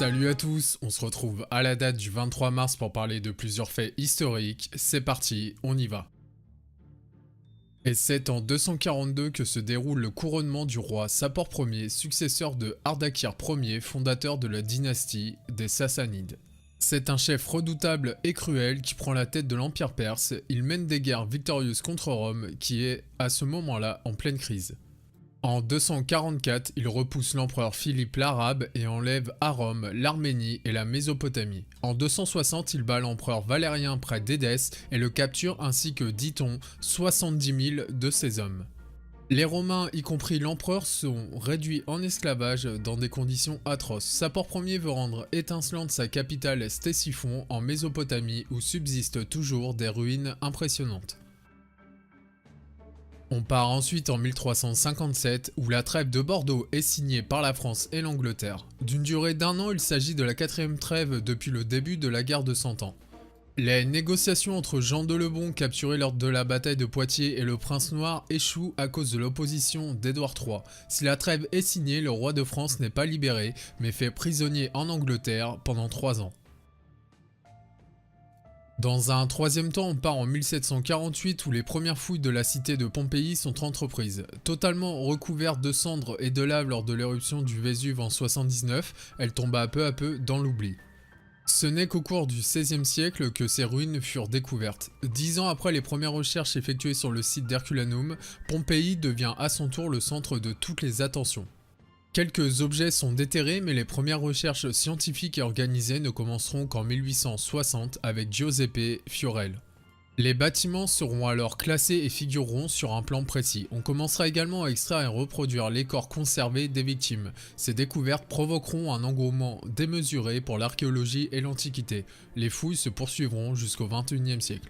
Salut à tous, on se retrouve à la date du 23 mars pour parler de plusieurs faits historiques. C'est parti, on y va. Et c'est en 242 que se déroule le couronnement du roi Sapor Ier, successeur de Ardakir Ier, fondateur de la dynastie des Sassanides. C'est un chef redoutable et cruel qui prend la tête de l'Empire perse. Il mène des guerres victorieuses contre Rome qui est à ce moment-là en pleine crise. En 244, il repousse l'empereur Philippe l'Arabe et enlève à Rome l'Arménie et la Mésopotamie. En 260, il bat l'empereur Valérien près d'Édesse et le capture ainsi que, dit-on, 70 000 de ses hommes. Les Romains, y compris l'empereur, sont réduits en esclavage dans des conditions atroces. Sapor Ier veut rendre étincelante sa capitale Ctésiphon en Mésopotamie où subsistent toujours des ruines impressionnantes. On part ensuite en 1357 où la trêve de Bordeaux est signée par la France et l'Angleterre. D'une durée d'1 an, il s'agit de la 4e trêve depuis le début de la guerre de 100 ans. Les négociations entre Jean de Lebon, capturé lors de la bataille de Poitiers, et le prince noir échouent à cause de l'opposition d'Édouard III. Si la trêve est signée, le roi de France n'est pas libéré, mais fait prisonnier en Angleterre pendant 3 ans. Dans un troisième temps, on part en 1748 où les premières fouilles de la cité de Pompéi sont entreprises. Totalement recouverte de cendres et de lave lors de l'éruption du Vésuve en 79, elle tomba peu à peu dans l'oubli. Ce n'est qu'au cours du XVIe siècle que ces ruines furent découvertes. 10 ans après les premières recherches effectuées sur le site d'Herculanum, Pompéi devient à son tour le centre de toutes les attentions. Quelques objets sont déterrés, mais les premières recherches scientifiques et organisées ne commenceront qu'en 1860 avec Giuseppe Fiorel. Les bâtiments seront alors classés et figureront sur un plan précis. On commencera également à extraire et reproduire les corps conservés des victimes. Ces découvertes provoqueront un engouement démesuré pour l'archéologie et l'Antiquité. Les fouilles se poursuivront jusqu'au XXIe siècle.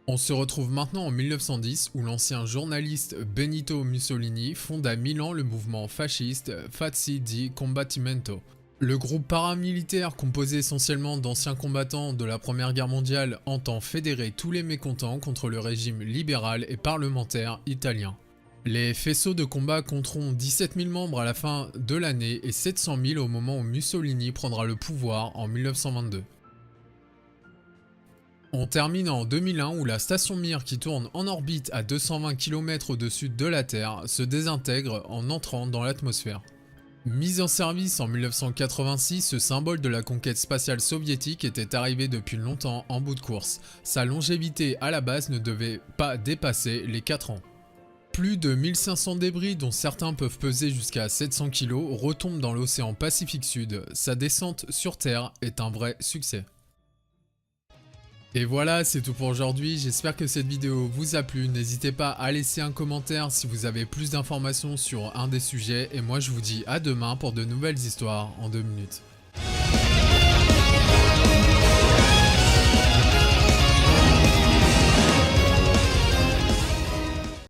On se retrouve maintenant en 1910 où l'ancien journaliste Benito Mussolini fonde à Milan le mouvement fasciste Fazzi di Combattimento. Le groupe paramilitaire composé essentiellement d'anciens combattants de la Première Guerre mondiale entend fédérer tous les mécontents contre le régime libéral et parlementaire italien. Les faisceaux de combat compteront 17 000 membres à la fin de l'année et 700 000 au moment où Mussolini prendra le pouvoir en 1922. On termine en 2001 où la station Mir qui tourne en orbite à 220 km au-dessus de la Terre se désintègre en entrant dans l'atmosphère. Mise en service en 1986, ce symbole de la conquête spatiale soviétique était arrivé depuis longtemps en bout de course. Sa longévité à la base ne devait pas dépasser les 4 ans. Plus de 1500 débris, dont certains peuvent peser jusqu'à 700 kg, retombent dans l'océan Pacifique Sud. Sa descente sur Terre est un vrai succès. Et voilà, c'est tout pour aujourd'hui, j'espère que cette vidéo vous a plu, n'hésitez pas à laisser un commentaire si vous avez plus d'informations sur un des sujets, et moi je vous dis à demain pour de nouvelles histoires en 2 minutes.